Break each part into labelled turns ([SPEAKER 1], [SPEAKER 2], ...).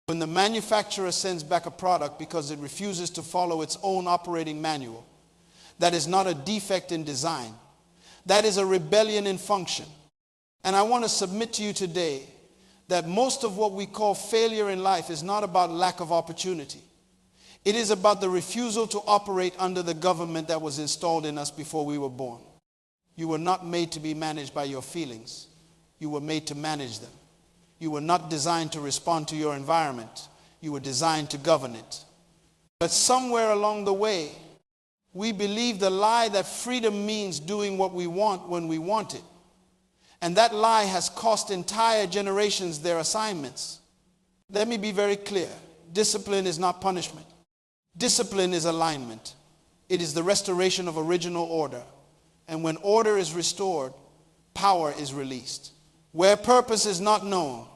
[SPEAKER 1] When the manufacturer sends back a product because it refuses to follow its own operating manual, that is not a defect in design. That is a rebellion in function. And I want to submit to you today that most of what we call failure in life is not about lack of opportunity. It is about the refusal to operate under the government that was installed in us before we were born. You were not made to be managed by your feelings. You were made to manage them. You were not designed to respond to your environment. You were designed to govern it. But somewhere along the way, we believe the lie that freedom means doing what we want when we want it. And that lie has cost entire generations their assignments. Let me be very clear. Discipline is not punishment. Discipline is alignment. It is the restoration of original order. And when order is restored, power is released. Where purpose is not known,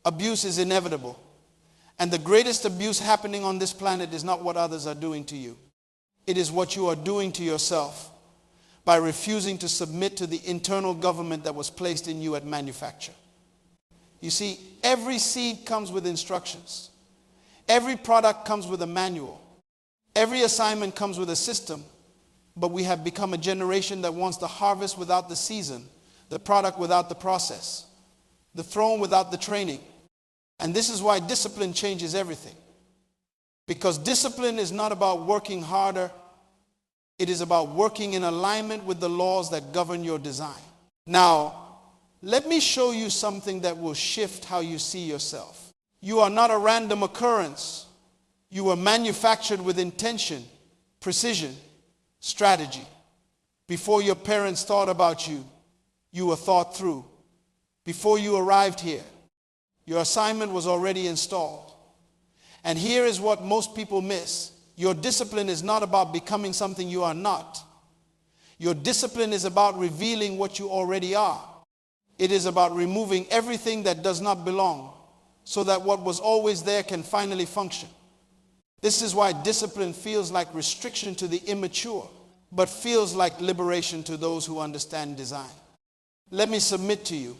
[SPEAKER 1] abuse is inevitable. And the greatest abuse happening on this planet is not what others are doing to you. It is what you are doing to yourself by refusing to submit to the internal government that was placed in you at manufacture. You see, every seed comes with instructions. Every product comes with a manual. Every assignment comes with a system. But we have become a generation that wants the harvest without the season, the product without the process, the throne without the training. And this is why discipline changes everything. Because discipline is not about working harder. It is about working in alignment with the laws that govern your design. Now, let me show you something that will shift how you see yourself. You are not a random occurrence. You were manufactured with intention, precision, strategy. Before your parents thought about you, you were thought through. Before you arrived here, your assignment was already installed. And here is what most people miss. Your discipline is not about becoming something you are not. Your discipline is about revealing what you already are. It is about removing everything that does not belong so that what was always there can finally function. This is why discipline feels like restriction to the immature, but feels like liberation to those who understand design. Let me submit to you.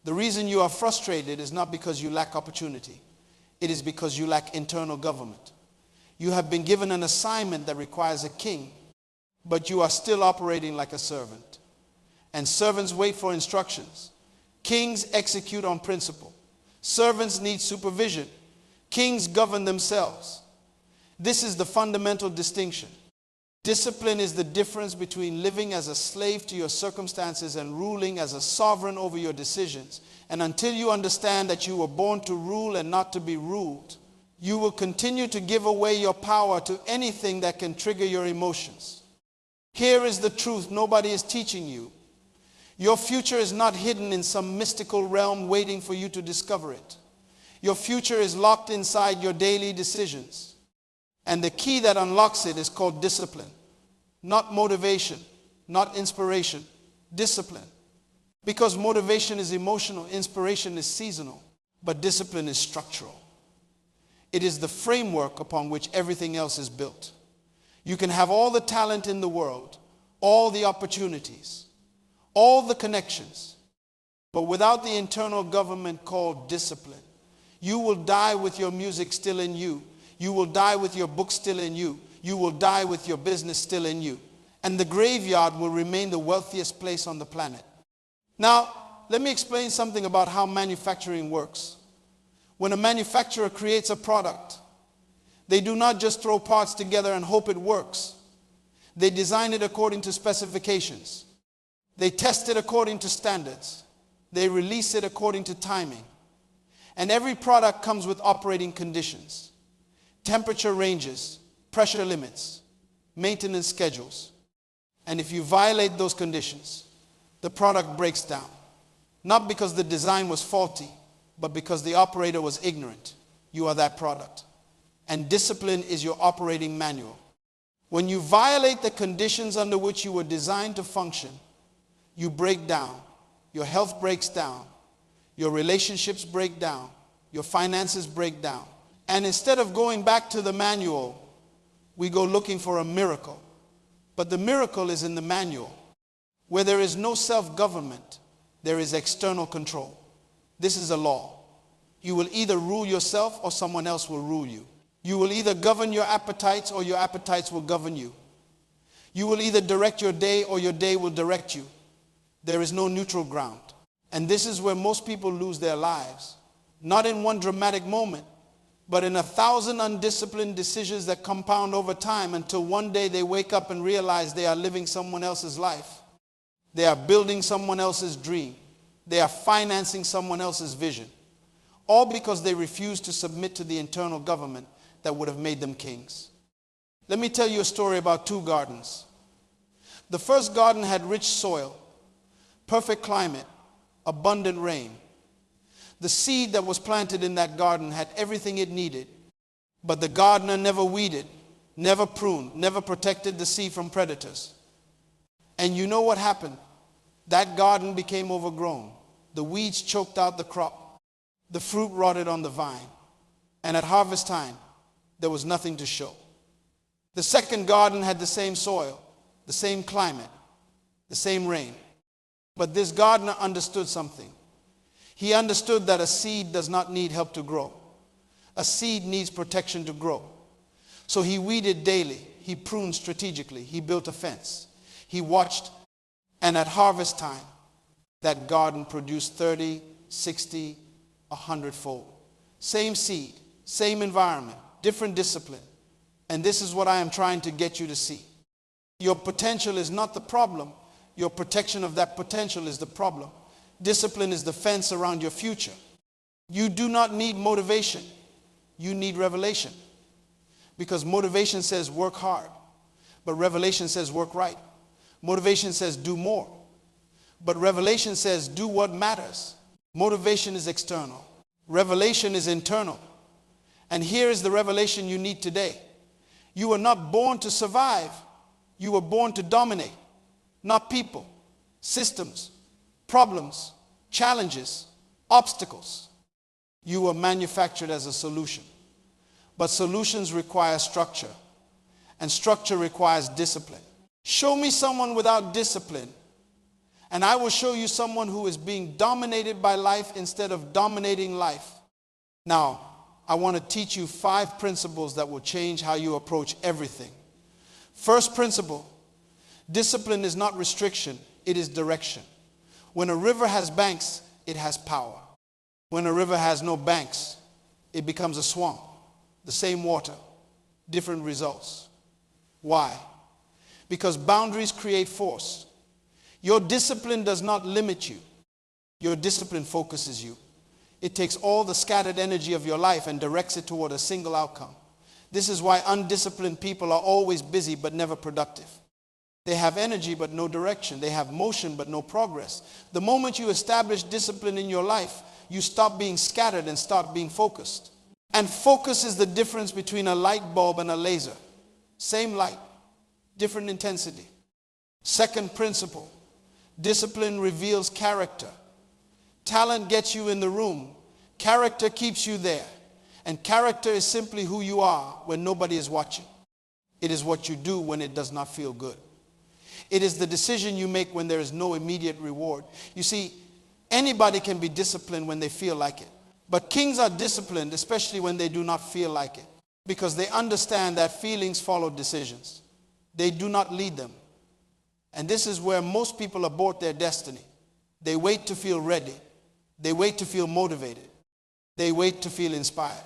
[SPEAKER 1] The reason you are frustrated is not because you lack opportunity. It is because you lack internal government. You have been given an assignment that requires a king, but you are still operating like a servant. And servants wait for instructions. Kings execute on principle. Servants need supervision. Kings govern themselves. This is the fundamental distinction. Discipline is the difference between living as a slave to your circumstances and ruling as a sovereign over your decisions. And until you understand that you were born to rule and not to be ruled, you will continue to give away your power to anything that can trigger your emotions. Here is the truth nobody is teaching you. Your future is not hidden in some mystical realm waiting for you to discover it. Your future is locked inside your daily decisions. And the key that unlocks it is called discipline. Not motivation, not inspiration, discipline. Because motivation is emotional, inspiration is seasonal, but discipline is structural. It is the framework upon which everything else is built. You can have all the talent in the world, all the opportunities, all the connections, but without the internal government called discipline, you will die with your music still in you. You will die with your book still in you. You will die with your business still in you. And the graveyard will remain the wealthiest place on the planet. Now, let me explain something about how manufacturing works. When a manufacturer creates a product, they do not just throw parts together and hope it works. They design it according to specifications. They test it according to standards. They release it according to timing. And every product comes with operating conditions, temperature ranges, pressure limits, maintenance schedules. And if you violate those conditions, the product breaks down. Not because the design was faulty, but because the operator was ignorant. You are that product. And discipline is your operating manual. When you violate the conditions under which you were designed to function, you break down. Your health breaks down. Your relationships break down. Your finances break down. And instead of going back to the manual, we go looking for a miracle. But the miracle is in the manual. Where there is no self-government, there is external control. This is a law. You will either rule yourself or someone else will rule you. You will either govern your appetites or your appetites will govern you. You will either direct your day or your day will direct you. There is no neutral ground. And this is where most people lose their lives. Not in one dramatic moment, but in 1,000 undisciplined decisions that compound over time until one day they wake up and realize they are living someone else's life. They are building someone else's dream. They are financing someone else's vision. All because they refuse to submit to the internal government that would have made them kings. Let me tell you a story about 2 gardens. The first garden had rich soil, perfect climate, abundant rain. The seed that was planted in that garden had everything it needed, but the gardener never weeded, never pruned, never protected the seed from predators. And you know what happened? That garden became overgrown. The weeds choked out the crop. The fruit rotted on the vine. And at harvest time, there was nothing to show. The second garden had the same soil, the same climate, the same rain. But this gardener understood something. He understood that a seed does not need help to grow. A seed needs protection to grow. So he weeded daily. He pruned strategically. He built a fence. He watched, and at harvest time, that garden produced 30, 60, 100-fold. Same seed, same environment, different discipline. And this is what I am trying to get you to see. Your potential is not the problem. Your protection of that potential is the problem. Discipline is the fence around your future. You do not need motivation. You need revelation. Because motivation says work hard, but revelation says work right. Motivation says do more, but revelation says do what matters. Motivation is external. Revelation is internal. And here is the revelation you need today. You were not born to survive. You were born to dominate. Not people, systems, problems, challenges, obstacles. You were manufactured as a solution. But solutions require structure, and structure requires discipline. Show me someone without discipline, and I will show you someone who is being dominated by life instead of dominating life. Now, I want to teach you 5 principles that will change how you approach everything. First principle: discipline is not restriction, it is direction. When a river has banks, it has power. When a river has no banks, it becomes a swamp. The same water, different results. Why? Because boundaries create force. Your discipline does not limit you. Your discipline focuses you. It takes all the scattered energy of your life and directs it toward a single outcome. This is why undisciplined people are always busy but never productive. They have energy but no direction. They have motion but no progress. The moment you establish discipline in your life, you stop being scattered and start being focused. And focus is the difference between a light bulb and a laser. Same light, different intensity. Second principle: discipline reveals character. Talent gets you in the room. Character keeps you there. And character is simply who you are when nobody is watching. It is what you do when it does not feel good. It is the decision you make when there is no immediate reward. You see, anybody can be disciplined when they feel like it. But kings are disciplined, especially when they do not feel like it, because they understand that feelings follow decisions. They do not lead them. And this is where most people abort their destiny. They wait to feel ready. They wait to feel motivated. They wait to feel inspired.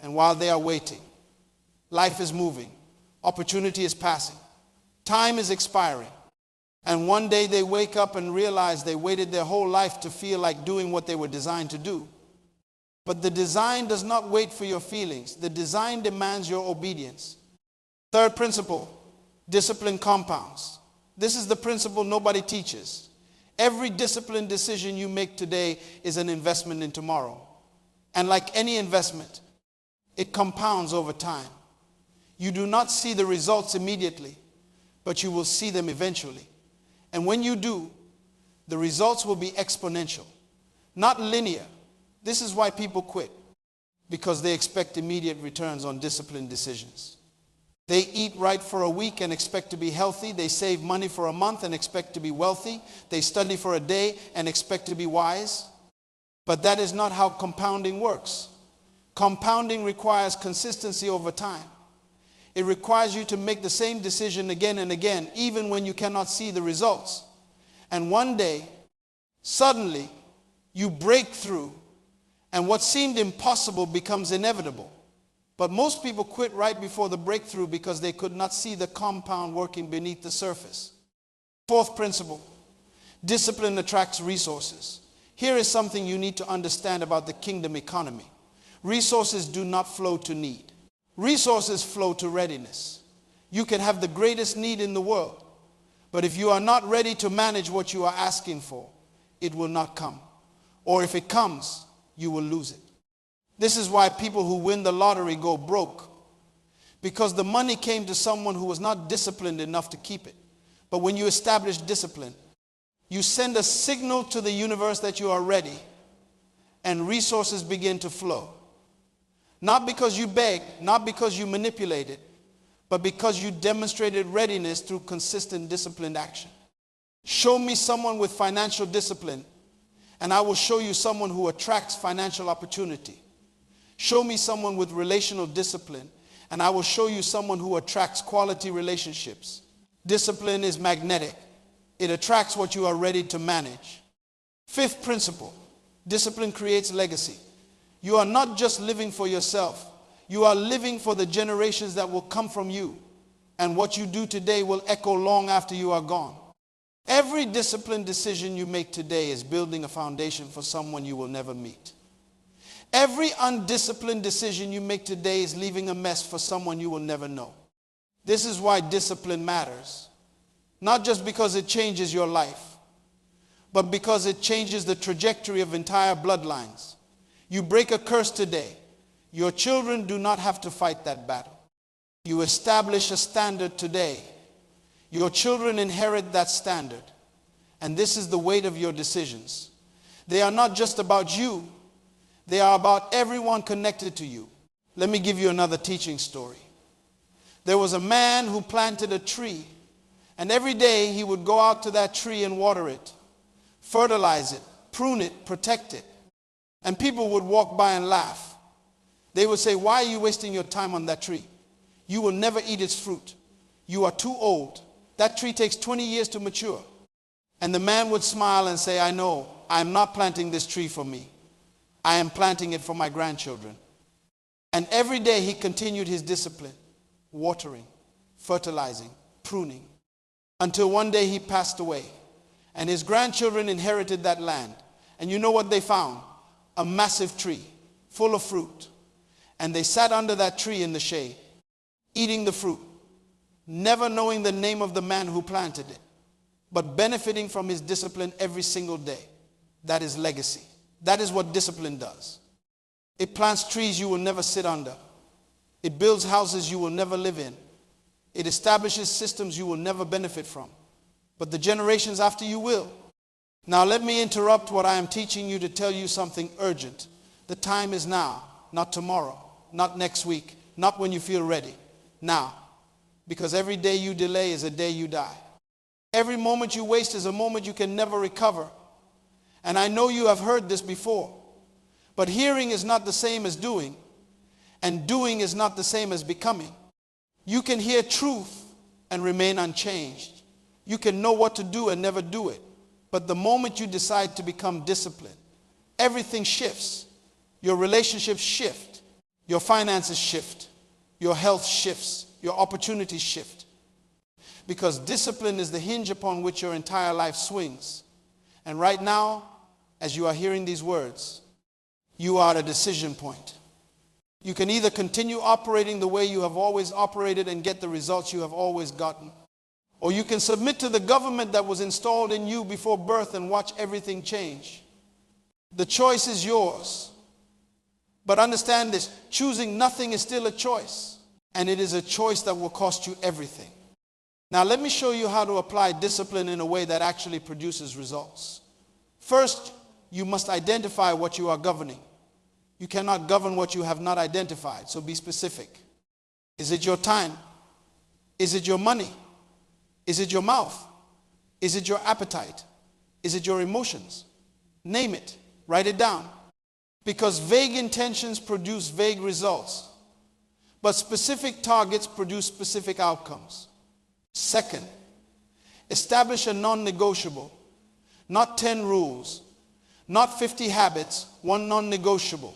[SPEAKER 1] And while they are waiting, life is moving. Opportunity is passing. Time is expiring. And one day they wake up and realize they waited their whole life to feel like doing what they were designed to do. But the design does not wait for your feelings. The design demands your obedience. Third principle: discipline compounds. This is the principle nobody teaches. Every disciplined decision you make today is an investment in tomorrow. And like any investment, it compounds over time. You do not see the results immediately, but you will see them eventually. And when you do, the results will be exponential, not linear. This is why people quit, because they expect immediate returns on disciplined decisions. They eat right for a week and expect to be healthy. They save money for a month and expect to be wealthy. They study for a day and expect to be wise. But that is not how compounding works. Compounding requires consistency over time. It requires you to make the same decision again and again, even when you cannot see the results. And one day, suddenly, you break through, and what seemed impossible becomes inevitable. But most people quit right before the breakthrough because they could not see the compound working beneath the surface. Fourth principle, discipline attracts resources. Here is something you need to understand about the kingdom economy. Resources do not flow to need. Resources flow to readiness. You can have the greatest need in the world, but if you are not ready to manage what you are asking for, it will not come. Or if it comes, you will lose it. This is why people who win the lottery go broke, because the money came to someone who was not disciplined enough to keep it. But when you establish discipline, you send a signal to the universe that you are ready, and resources begin to flow. Not because you begged, not because you manipulated, but because you demonstrated readiness through consistent disciplined action. Show me someone with financial discipline, and I will show you someone who attracts financial opportunity. Show me someone with relational discipline, and I will show you someone who attracts quality relationships. Discipline is magnetic. It attracts what you are ready to manage. Fifth principle, discipline creates legacy. You are not just living for yourself. You are living for the generations that will come from you. And what you do today will echo long after you are gone. Every disciplined decision you make today is building a foundation for someone you will never meet. Every undisciplined decision you make today is leaving a mess for someone you will never know. This is why discipline matters. Not just because it changes your life, but because it changes the trajectory of entire bloodlines. You break a curse today, your children do not have to fight that battle. You establish a standard today, your children inherit that standard. And this is the weight of your decisions. They are not just about you, they are about everyone connected to you. Let me give you another teaching story. There was a man who planted a tree, and every day he would go out to that tree and water it, fertilize it, prune it, protect it. And people would walk by and laugh. They would say, "Why are you wasting your time on that tree? You will never eat its fruit. You are too old. That tree takes 20 years to mature." And the man would smile and say, "I know, I am not planting this tree for me. I am planting it for my grandchildren." And every day he continued his discipline, watering, fertilizing, pruning, until one day he passed away. And his grandchildren inherited that land. And you know what they found? A massive tree full of fruit. And they sat under that tree in the shade, eating the fruit, never knowing the name of the man who planted it, but benefiting from his discipline every single day. That is legacy. That is what discipline does. It plants trees you will never sit under. It builds houses you will never live in. It establishes systems you will never benefit from, but the generations after you will. Now let me interrupt what I am teaching you to tell you something urgent. The time is now, not tomorrow, not next week, not when you feel ready. Now. Because every day you delay is a day you die. Every moment you waste is a moment you can never recover. And I know you have heard this before, but hearing is not the same as doing, and doing is not the same as becoming. You can hear truth and remain unchanged. You can know what to do and never do it. But the moment you decide to become disciplined, everything shifts. Your relationships shift. Your finances shift. Your health shifts. Your opportunities shift. Because discipline is the hinge upon which your entire life swings. And right now, as you are hearing these words, you are at a decision point. You can either continue operating the way you have always operated and get the results you have always gotten, or you can submit to the government that was installed in you before birth and watch everything change. The choice is yours. But understand this, choosing nothing is still a choice, and it is a choice that will cost you everything. Now let me show you how to apply discipline in a way that actually produces results. First, you must identify what you are governing. You cannot govern what you have not identified, so be specific. Is it your time? Is it your money? Is it your mouth? Is it your appetite? Is it your emotions? Name it. Write it down. Because vague intentions produce vague results, but specific targets produce specific outcomes. Second, establish a non-negotiable, not 10 rules, not 50 habits, one non-negotiable.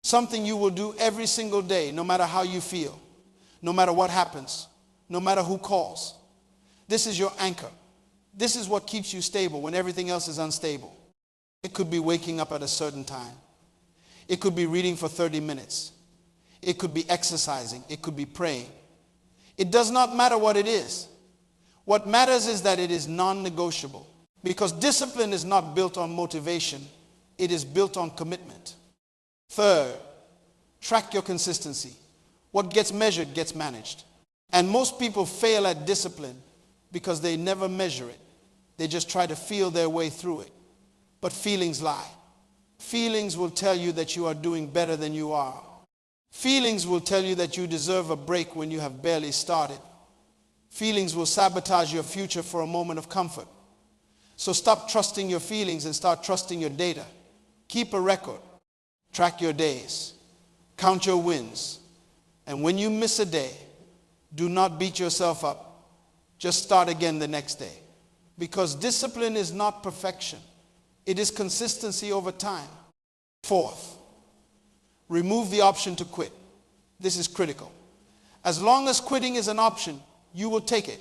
[SPEAKER 1] Something you will do every single day, no matter how you feel, no matter what happens, no matter who calls. This is your anchor. This is what keeps you stable when everything else is unstable. It could be waking up at a certain time. It could be reading for 30 minutes. It could be exercising. It could be praying. It does not matter what it is. What matters is that it is non-negotiable. Because discipline is not built on motivation. It is built on commitment. Third, track your consistency. What gets measured gets managed. And most people fail at discipline because they never measure it. They just try to feel their way through it. But feelings lie. Feelings will tell you that you are doing better than you are. Feelings will tell you that you deserve a break when you have barely started. Feelings will sabotage your future for a moment of comfort. So stop trusting your feelings and start trusting your data. Keep a record. Track your days. Count your wins. And when you miss a day, do not beat yourself up. Just start again the next day. Because discipline is not perfection. It is consistency over time. Fourth, remove the option to quit. This is critical. As long as quitting is an option, you will take it.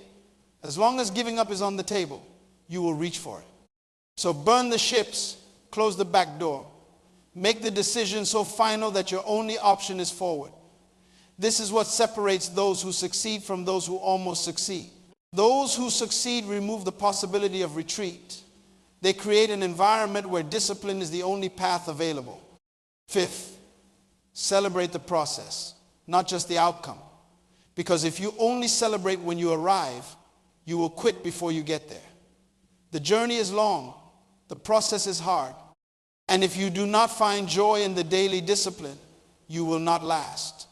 [SPEAKER 1] As long as giving up is on the table, you will reach for it. So burn the ships, close the back door. Make the decision so final that your only option is forward. This is what separates those who succeed from those who almost succeed. Those who succeed remove the possibility of retreat. They create an environment where discipline is the only path available. Fifth, celebrate the process, not just the outcome. Because if you only celebrate when you arrive, you will quit before you get there. The journey is long. The process is hard. And if you do not find joy in the daily discipline, you will not last.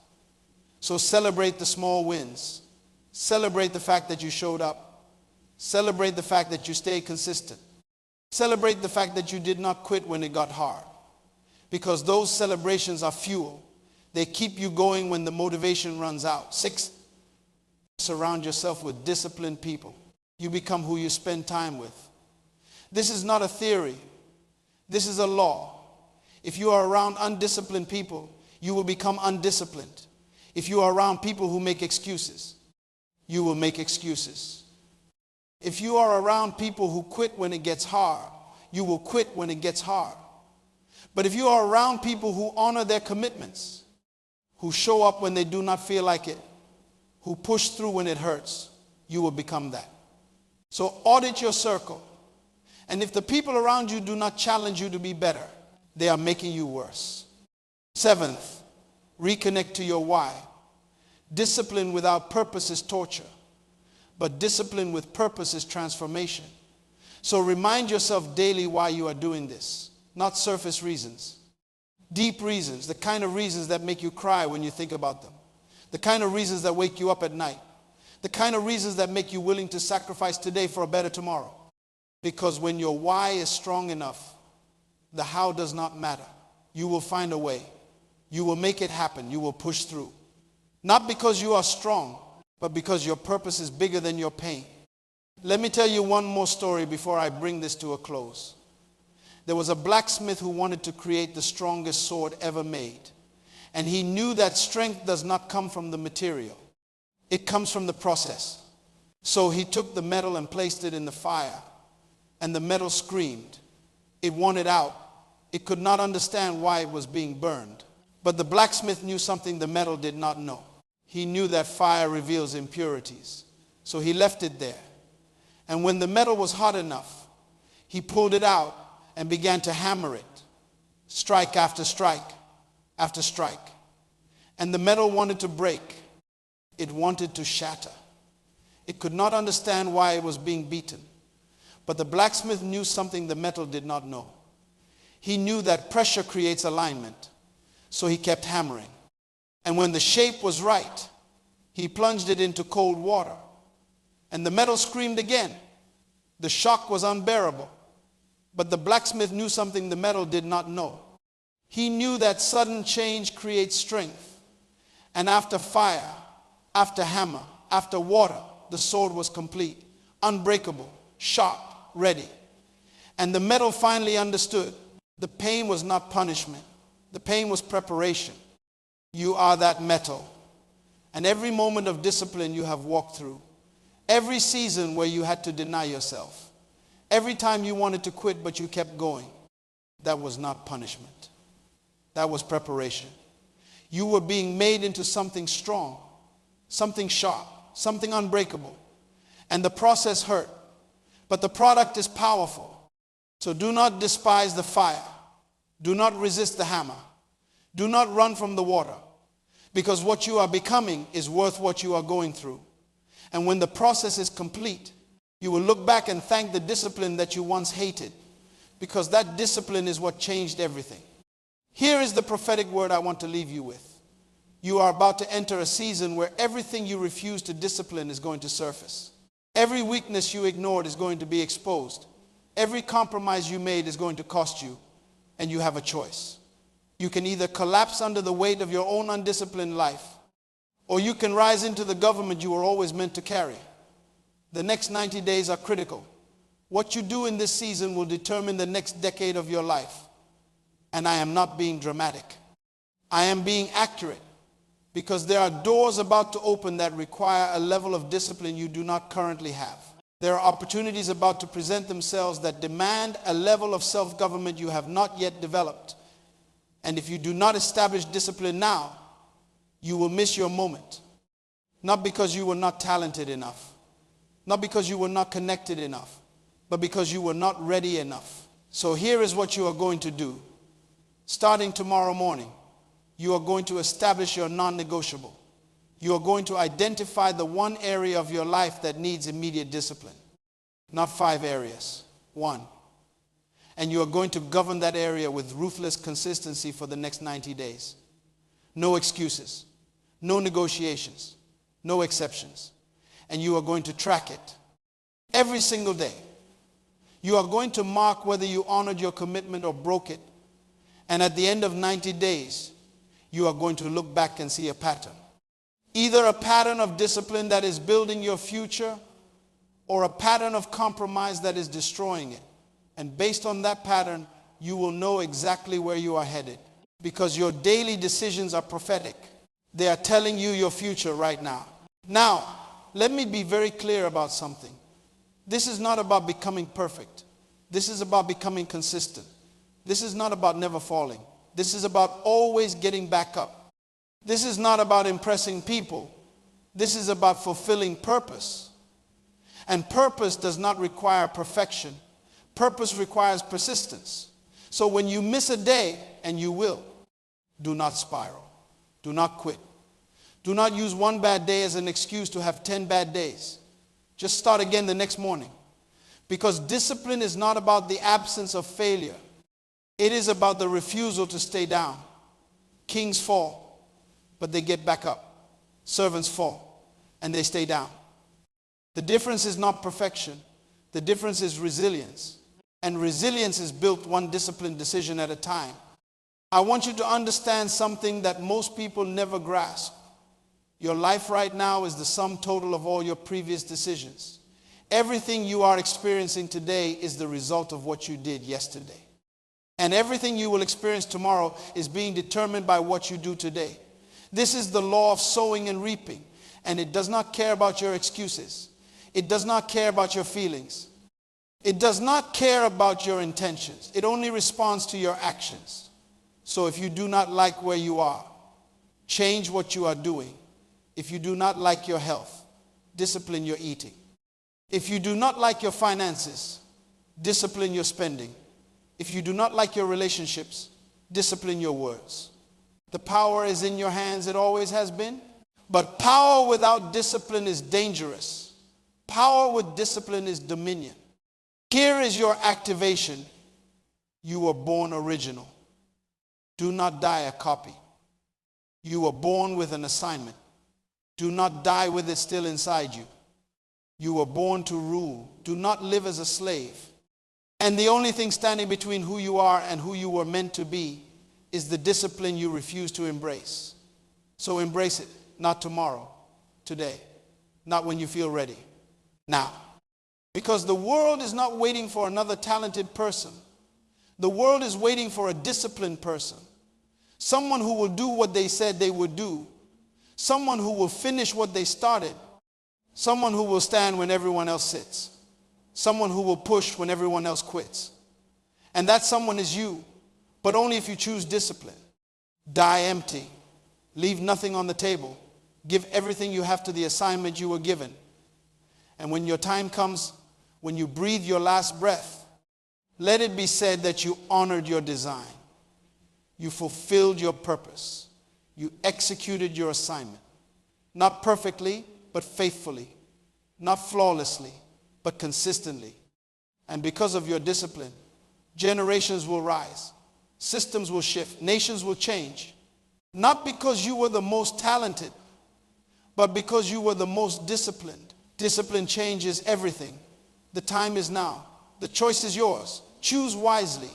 [SPEAKER 1] So celebrate the small wins. Celebrate the fact that you showed up. Celebrate the fact that you stayed consistent. Celebrate the fact that you did not quit when it got hard. Because those celebrations are fuel. They keep you going when the motivation runs out. Sixth, surround yourself with disciplined people. You become who you spend time with. This is not a theory. This is a law. If you are around undisciplined people, you will become undisciplined. If you are around people who make excuses, you will make excuses. If you are around people who quit when it gets hard, you will quit when it gets hard. But if you are around people who honor their commitments, who show up when they do not feel like it, who push through when it hurts, you will become that. So audit your circle. And if the people around you do not challenge you to be better, they are making you worse. Seventh, reconnect to your why. Discipline without purpose is torture, but discipline with purpose is transformation. So remind yourself daily why you are doing this, not surface reasons. Deep reasons, the kind of reasons that make you cry when you think about them, the kind of reasons that wake you up at night, the kind of reasons that make you willing to sacrifice today for a better tomorrow. Because when your why is strong enough, the how does not matter. You will find a way. You will make it happen. You will push through. Not because you are strong, but because your purpose is bigger than your pain. Let me tell you one more story before I bring this to a close. There was a blacksmith who wanted to create the strongest sword ever made. And he knew that strength does not come from the material. It comes from the process. So he took the metal and placed it in the fire. And the metal screamed. It wanted out. It could not understand why it was being burned. But the blacksmith knew something the metal did not know. He knew that fire reveals impurities. So he left it there. And when the metal was hot enough, he pulled it out and began to hammer it. Strike after strike after strike. And the metal wanted to break. It wanted to shatter. It could not understand why it was being beaten. But the blacksmith knew something the metal did not know. He knew that pressure creates alignment. So he kept hammering. And when the shape was right, he plunged it into cold water. And the metal screamed again. The shock was unbearable. But the blacksmith knew something the metal did not know. He knew that sudden change creates strength. And after fire, after hammer, after water, the sword was complete, unbreakable, sharp, ready. And the metal finally understood. The pain was not punishment. The pain was preparation. You are that metal. And every moment of discipline you have walked through, every season where you had to deny yourself, every time you wanted to quit but you kept going, that was not punishment. That was preparation. You were being made into something strong, something sharp, something unbreakable. And the process hurt, but the product is powerful. So do not despise the fire. Do not resist the hammer. Do not run from the water, because what you are becoming is worth what you are going through. And when the process is complete, you will look back and thank the discipline that you once hated, because that discipline is what changed everything. Here is the prophetic word I want to leave you with. You are about to enter a season where everything you refuse to discipline is going to surface. Every weakness you ignored is going to be exposed. Every compromise you made is going to cost you, and you have a choice. You can either collapse under the weight of your own undisciplined life, or you can rise into the government you were always meant to carry. The next 90 days are critical. What you do in this season will determine the next decade of your life. And I am not being dramatic. I am being accurate, because there are doors about to open that require a level of discipline you do not currently have. There are opportunities about to present themselves that demand a level of self-government you have not yet developed. And if you do not establish discipline now, you will miss your moment. Not because you were not talented enough, not because you were not connected enough, but because you were not ready enough. So here is what you are going to do. Starting tomorrow morning, you are going to establish your non-negotiable. You are going to identify the one area of your life that needs immediate discipline. Not 5 areas, 1. And you are going to govern that area with ruthless consistency for the next 90 days. No excuses, no negotiations, no exceptions. And you are going to track it every single day. You are going to mark whether you honored your commitment or broke it. And at the end of 90 days, you are going to look back and see a pattern. Either a pattern of discipline that is building your future, or a pattern of compromise that is destroying it. And based on that pattern, you will know exactly where you are headed, because your daily decisions are prophetic. They are telling you your future right now. Now, let me be very clear about something. This is not about becoming perfect. This is about becoming consistent. This is not about never falling. This is about always getting back up. This is not about impressing people. This is about fulfilling purpose. And purpose does not require perfection. Purpose requires persistence. So when you miss a day, and you will, do not spiral. Do not quit. Do not use one bad day as an excuse to have 10 bad days. Just start again the next morning. Because discipline is not about the absence of failure. It is about the refusal to stay down. Kings fall, but they get back up. Servants fall, and they stay down. The difference is not perfection. The difference is resilience. And resilience is built one disciplined decision at a time. I want you to understand something that most people never grasp. Your life right now is the sum total of all your previous decisions. Everything you are experiencing today is the result of what you did yesterday. And everything you will experience tomorrow is being determined by what you do today. This is the law of sowing and reaping. And it does not care about your excuses. It does not care about your feelings. It does not care about your intentions. It only responds to your actions. So if you do not like where you are, change what you are doing. If you do not like your health, discipline your eating. If you do not like your finances, discipline your spending. If you do not like your relationships, discipline your words. The power is in your hands, it always has been. But power without discipline is dangerous. Power with discipline is dominion. Here is your activation. You were born original. Do not die a copy. You were born with an assignment. Do not die with it still inside you. You were born to rule. Do not live as a slave. And the only thing standing between who you are and who you were meant to be is the discipline you refuse to embrace. So embrace it, not tomorrow, today, not when you feel ready, now. Because the world is not waiting for another talented person. The world is waiting for a disciplined person. Someone who will do what they said they would do. Someone who will finish what they started. Someone who will stand when everyone else sits. Someone who will push when everyone else quits. And that someone is you, but only if you choose discipline. Die empty. Leave nothing on the table. Give everything you have to the assignment you were given. And when your time comes, when you breathe your last breath, let it be said that you honored your design. You fulfilled your purpose. You executed your assignment. Not perfectly, but faithfully. Not flawlessly, but consistently. And because of your discipline, generations will rise. Systems will shift. Nations will change. Not because you were the most talented, but because you were the most disciplined. Discipline changes everything. The time is now. The choice is yours. Choose wisely.